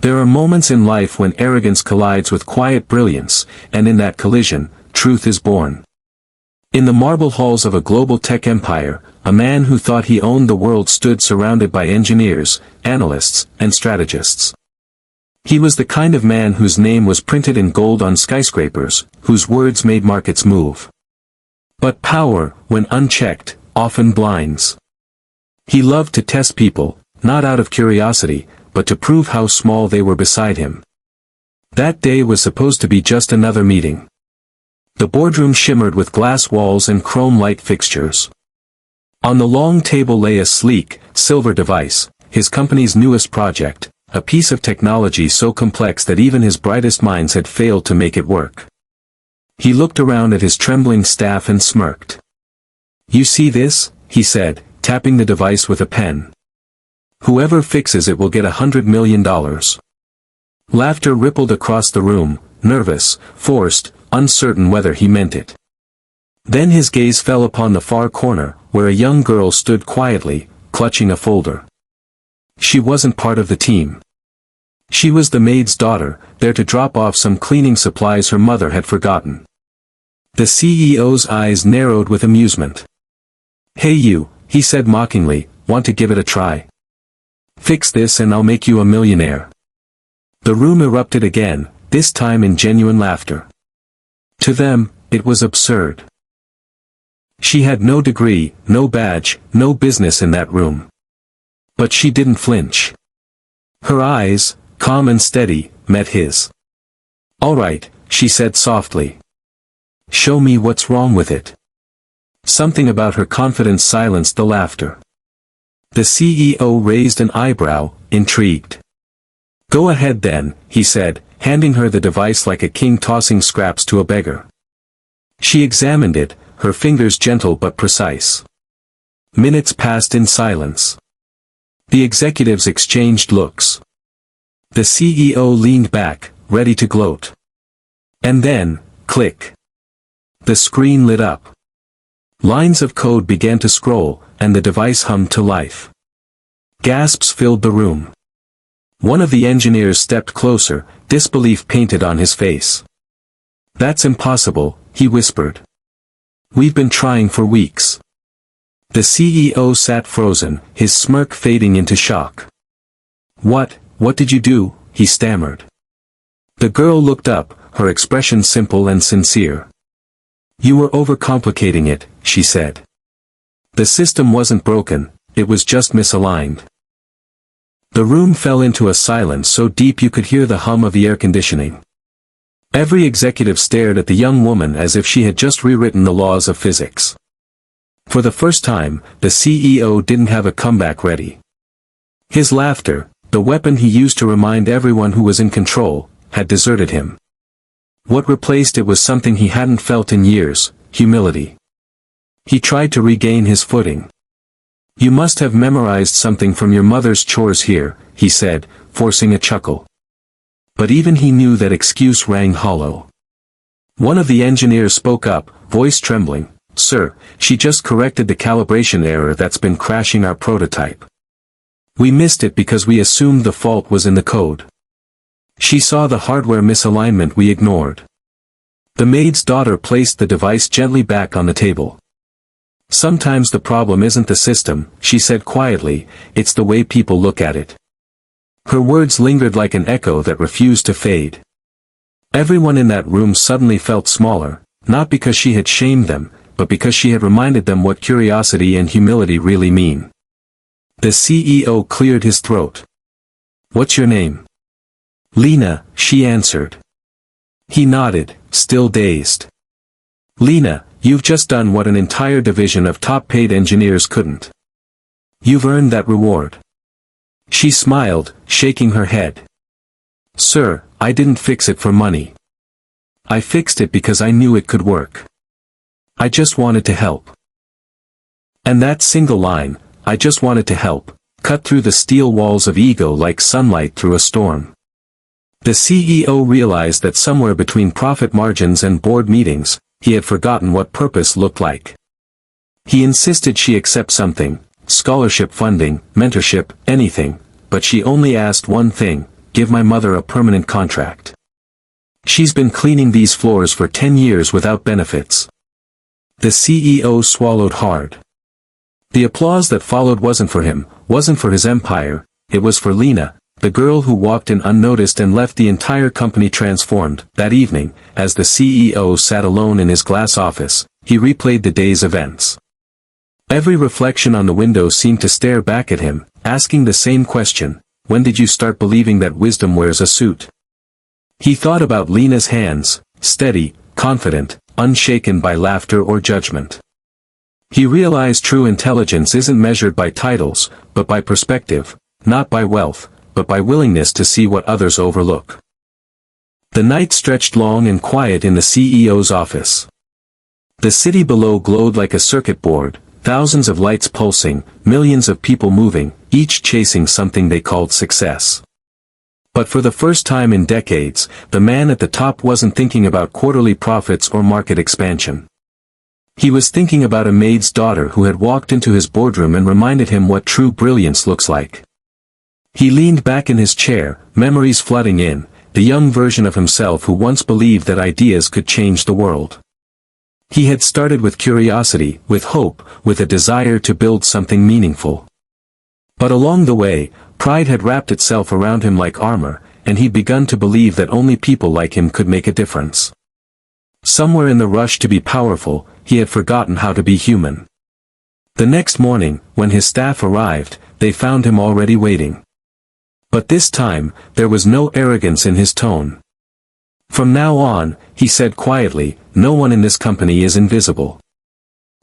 There are moments in life when arrogance collides with quiet brilliance, and in that collision, truth is born. In the marble halls of a global tech empire, a man who thought he owned the world stood surrounded by engineers, analysts, and strategists. He was the kind of man whose name was printed in gold on skyscrapers, whose words made markets move. But power, when unchecked, often blinds. He loved to test people, not out of curiosity, but to prove how small they were beside him. That day was supposed to be just another meeting. The boardroom shimmered with glass walls and chrome light fixtures. On the long table lay a sleek, silver device, his company's newest project, a piece of technology so complex that even his brightest minds had failed to make it work. He looked around at his trembling staff and smirked. "You see this?" he said, tapping the device with a pen. "Whoever fixes it will get $100 million. Laughter rippled across the room, nervous, forced, uncertain whether he meant it. Then his gaze fell upon the far corner, where a young girl stood quietly, clutching a folder. She wasn't part of the team. She was the maid's daughter, there to drop off some cleaning supplies her mother had forgotten. The CEO's eyes narrowed with amusement. "Hey you," he said mockingly, "want to give it a try? Fix this and I'll make you a millionaire." The room erupted again, this time in genuine laughter. To them, it was absurd. She had no degree, no badge, no business in that room. But she didn't flinch. Her eyes, calm and steady, met his. "All right," she said softly. "Show me what's wrong with it." Something about her confidence silenced the laughter. The CEO raised an eyebrow, intrigued. "Go ahead then," he said, handing her the device like a king tossing scraps to a beggar. She examined it, her fingers gentle but precise. Minutes passed in silence. The executives exchanged looks. The CEO leaned back, ready to gloat. And then, click. The screen lit up. Lines of code began to scroll, and the device hummed to life. Gasps filled the room. One of the engineers stepped closer, disbelief painted on his face. "That's impossible," he whispered. "We've been trying for weeks." The CEO sat frozen, his smirk fading into shock. What did you do?" he stammered. The girl looked up, her expression simple and sincere. "You were overcomplicating it," she said. "The system wasn't broken, it was just misaligned." The room fell into a silence so deep you could hear the hum of the air conditioning. Every executive stared at the young woman as if she had just rewritten the laws of physics. For the first time, the CEO didn't have a comeback ready. His laughter, the weapon he used to remind everyone who was in control, had deserted him. What replaced it was something he hadn't felt in years: humility. He tried to regain his footing. "You must have memorized something from your mother's chores here," he said, forcing a chuckle. But even he knew that excuse rang hollow. One of the engineers spoke up, voice trembling. "Sir, she just corrected the calibration error that's been crashing our prototype. We missed it because we assumed the fault was in the code. She saw the hardware misalignment we ignored." The maid's daughter placed the device gently back on the table. "Sometimes the problem isn't the system," she said quietly, "it's the way people look at it." Her words lingered like an echo that refused to fade. Everyone in that room suddenly felt smaller, not because she had shamed them, but because she had reminded them what curiosity and humility really mean. The CEO cleared his throat. "What's your name?" "Lena," she answered. He nodded, still dazed. "Lena, you've just done what an entire division of top-paid engineers couldn't. You've earned that reward." She smiled, shaking her head. "Sir, I didn't fix it for money. I fixed it because I knew it could work. I just wanted to help." And that single line, "I just wanted to help," cut through the steel walls of ego like sunlight through a storm. The CEO realized that somewhere between profit margins and board meetings, he had forgotten what purpose looked like. He insisted she accept something, scholarship funding, mentorship, anything, but she only asked one thing: give my mother a permanent contract. She's been cleaning these floors for 10 years without benefits." The CEO swallowed hard. The applause that followed wasn't for him, wasn't for his empire, it was for Lena, the girl who walked in unnoticed and left the entire company transformed. That evening, as the CEO sat alone in his glass office, he replayed the day's events. Every reflection on the window seemed to stare back at him, asking the same question: when did you start believing that wisdom wears a suit? He thought about Lena's hands, steady, confident, unshaken by laughter or judgment. He realized true intelligence isn't measured by titles, but by perspective, not by wealth, but by willingness to see what others overlook. The night stretched long and quiet in the CEO's office. The city below glowed like a circuit board, thousands of lights pulsing, millions of people moving, each chasing something they called success. But for the first time in decades, the man at the top wasn't thinking about quarterly profits or market expansion. He was thinking about a maid's daughter who had walked into his boardroom and reminded him what true brilliance looks like. He leaned back in his chair, memories flooding in, the young version of himself who once believed that ideas could change the world. He had started with curiosity, with hope, with a desire to build something meaningful. But along the way, pride had wrapped itself around him like armor, and he'd begun to believe that only people like him could make a difference. Somewhere in the rush to be powerful, he had forgotten how to be human. The next morning, when his staff arrived, they found him already waiting. But this time, there was no arrogance in his tone. "From now on," he said quietly, "no one in this company is invisible.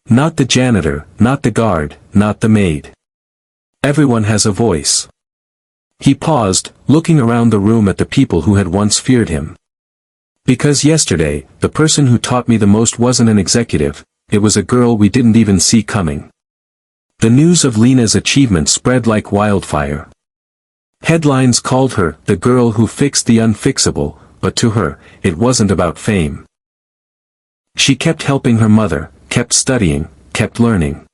Not the janitor, not the guard, not the maid. Everyone has a voice." He paused, looking around the room at the people who had once feared him. "Because yesterday, the person who taught me the most wasn't an executive, it was a girl we didn't even see coming." The news of Lena's achievement spread like wildfire. Headlines called her the girl who fixed the unfixable, but to her, it wasn't about fame. She kept helping her mother, kept studying, kept learning.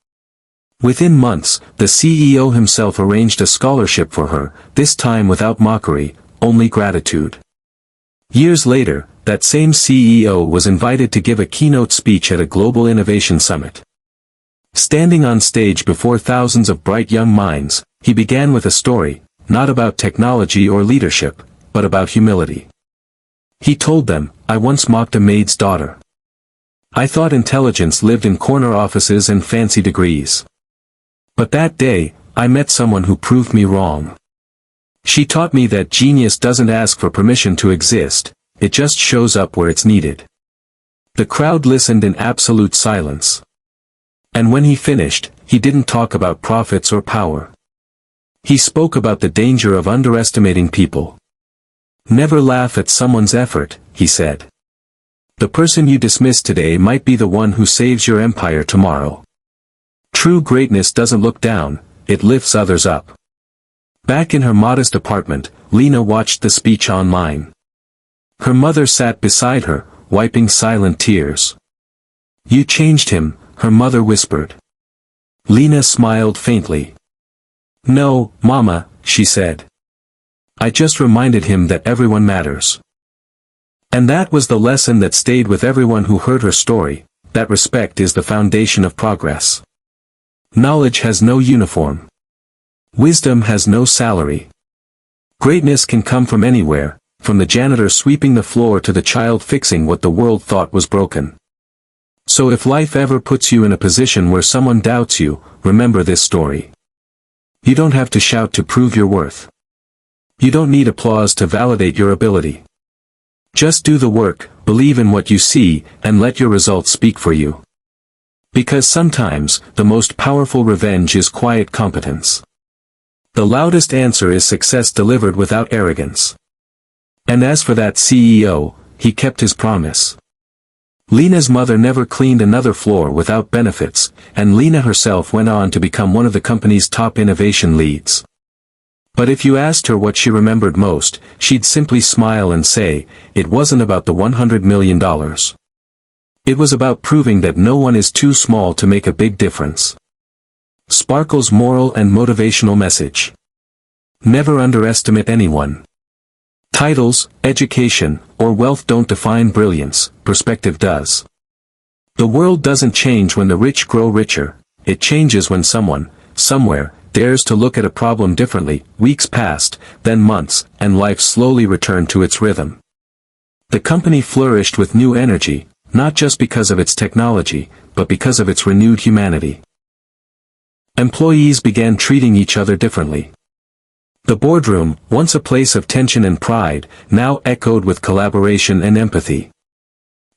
Within months, the CEO himself arranged a scholarship for her, this time without mockery, only gratitude. Years later, that same CEO was invited to give a keynote speech at a global innovation summit. Standing on stage before thousands of bright young minds, he began with a story, not about technology or leadership, but about humility. He told them, "I once mocked a maid's daughter. I thought intelligence lived in corner offices and fancy degrees. But that day, I met someone who proved me wrong. She taught me that genius doesn't ask for permission to exist, it just shows up where it's needed." The crowd listened in absolute silence. And when he finished, he didn't talk about profits or power. He spoke about the danger of underestimating people. "Never laugh at someone's effort," he said. "The person you dismiss today might be the one who saves your empire tomorrow. True greatness doesn't look down, it lifts others up." Back in her modest apartment, Lena watched the speech online. Her mother sat beside her, wiping silent tears. "You changed him," her mother whispered. Lena smiled faintly. "No, Mama," she said. "I just reminded him that everyone matters." And that was the lesson that stayed with everyone who heard her story, that respect is the foundation of progress. Knowledge has no uniform. Wisdom has no salary. Greatness can come from anywhere, from the janitor sweeping the floor to the child fixing what the world thought was broken. So if life ever puts you in a position where someone doubts you, remember this story. You don't have to shout to prove your worth. You don't need applause to validate your ability. Just do the work, believe in what you see, and let your results speak for you. Because sometimes, the most powerful revenge is quiet competence. The loudest answer is success delivered without arrogance. And as for that CEO, he kept his promise. Lena's mother never cleaned another floor without benefits, and Lena herself went on to become one of the company's top innovation leads. But if you asked her what she remembered most, she'd simply smile and say, it wasn't about the $100 million. It was about proving that no one is too small to make a big difference. Sparkle's moral and motivational message. Never underestimate anyone. Titles, education, or wealth don't define brilliance, perspective does. The world doesn't change when the rich grow richer, it changes when someone, somewhere, dares to look at a problem differently. Weeks passed, then months, and life slowly returned to its rhythm. The company flourished with new energy, not just because of its technology, but because of its renewed humanity. Employees began treating each other differently. The boardroom, once a place of tension and pride, now echoed with collaboration and empathy.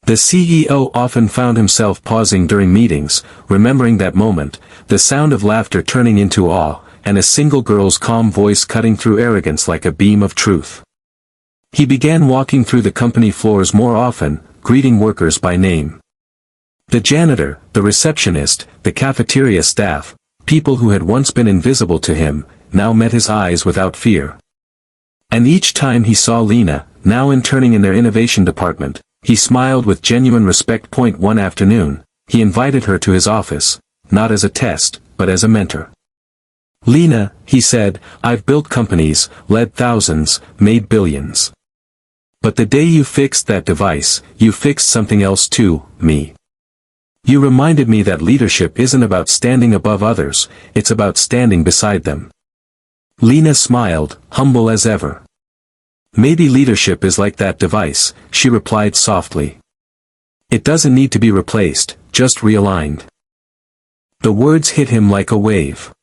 The CEO often found himself pausing during meetings, remembering that moment, the sound of laughter turning into awe, and a single girl's calm voice cutting through arrogance like a beam of truth. He began walking through the company floors more often, greeting workers by name. The janitor, the receptionist, the cafeteria staff, people who had once been invisible to him, now met his eyes without fear. And each time he saw Lena, now interning in their innovation department, he smiled with genuine respect. One afternoon, he invited her to his office, not as a test, but as a mentor. Lena, he said, I've built companies, led thousands, made billions. But the day you fixed that device, you fixed something else too, me. You reminded me that leadership isn't about standing above others, it's about standing beside them. Lena smiled, humble as ever. Maybe leadership is like that device, she replied softly. It doesn't need to be replaced, just realigned. The words hit him like a wave.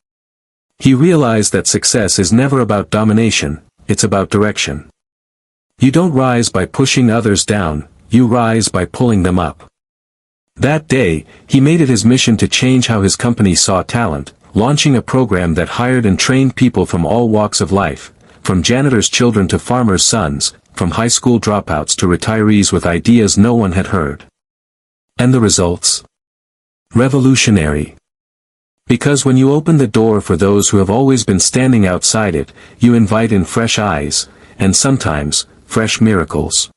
He realized that success is never about domination, it's about direction. You don't rise by pushing others down, you rise by pulling them up. That day, he made it his mission to change how his company saw talent, launching a program that hired and trained people from all walks of life, from janitors' children to farmers' sons, from high school dropouts to retirees with ideas no one had heard. And the results? Revolutionary. Because when you open the door for those who have always been standing outside it, you invite in fresh eyes, and sometimes, fresh miracles.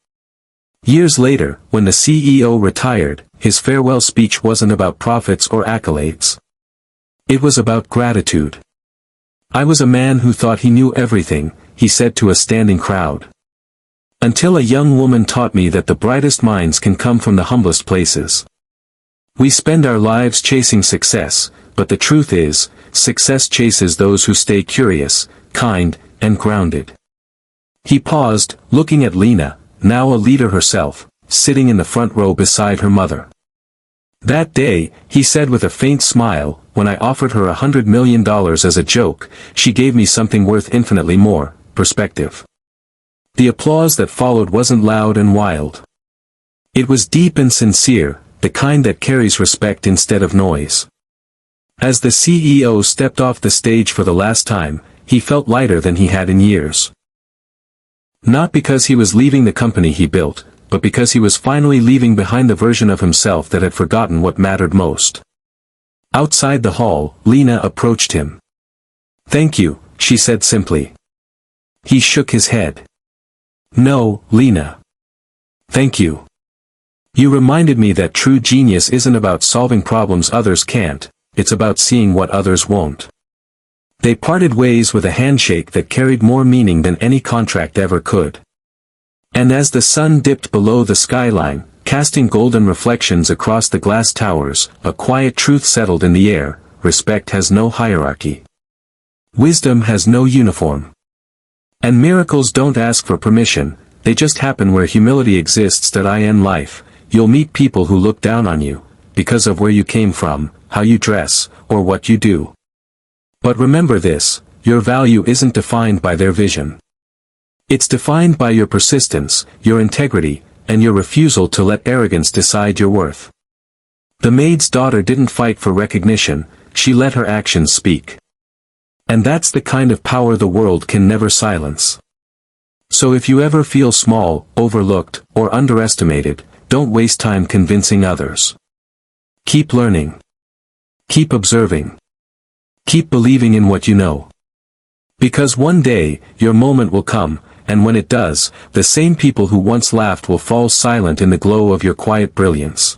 Years later, when the CEO retired, his farewell speech wasn't about profits or accolades. It was about gratitude. I was a man who thought he knew everything, he said to a standing crowd. Until a young woman taught me that the brightest minds can come from the humblest places. We spend our lives chasing success, but the truth is, success chases those who stay curious, kind, and grounded. He paused, looking at Lena, now a leader herself, sitting in the front row beside her mother. That day, he said with a faint smile, when I offered her $100 million as a joke, she gave me something worth infinitely more, perspective. The applause that followed wasn't loud and wild. It was deep and sincere, the kind that carries respect instead of noise. As the CEO stepped off the stage for the last time, he felt lighter than he had in years. Not because he was leaving the company he built, but because he was finally leaving behind the version of himself that had forgotten what mattered most. Outside the hall, Lena approached him. Thank you, she said simply. He shook his head. No, Lena. Thank you. You reminded me that true genius isn't about solving problems others can't, it's about seeing what others won't. They parted ways with a handshake that carried more meaning than any contract ever could. And as the sun dipped below the skyline, casting golden reflections across the glass towers, a quiet truth settled in the air: respect has no hierarchy. Wisdom has no uniform. And miracles don't ask for permission, they just happen where humility exists. In life, you'll meet people who look down on you, because of where you came from, how you dress, or what you do. But remember this, your value isn't defined by their vision. It's defined by your persistence, your integrity, and your refusal to let arrogance decide your worth. The maid's daughter didn't fight for recognition, she let her actions speak. And that's the kind of power the world can never silence. So if you ever feel small, overlooked, or underestimated, don't waste time convincing others. Keep learning. Keep observing. Keep believing in what you know. Because one day, your moment will come, and when it does, the same people who once laughed will fall silent in the glow of your quiet brilliance.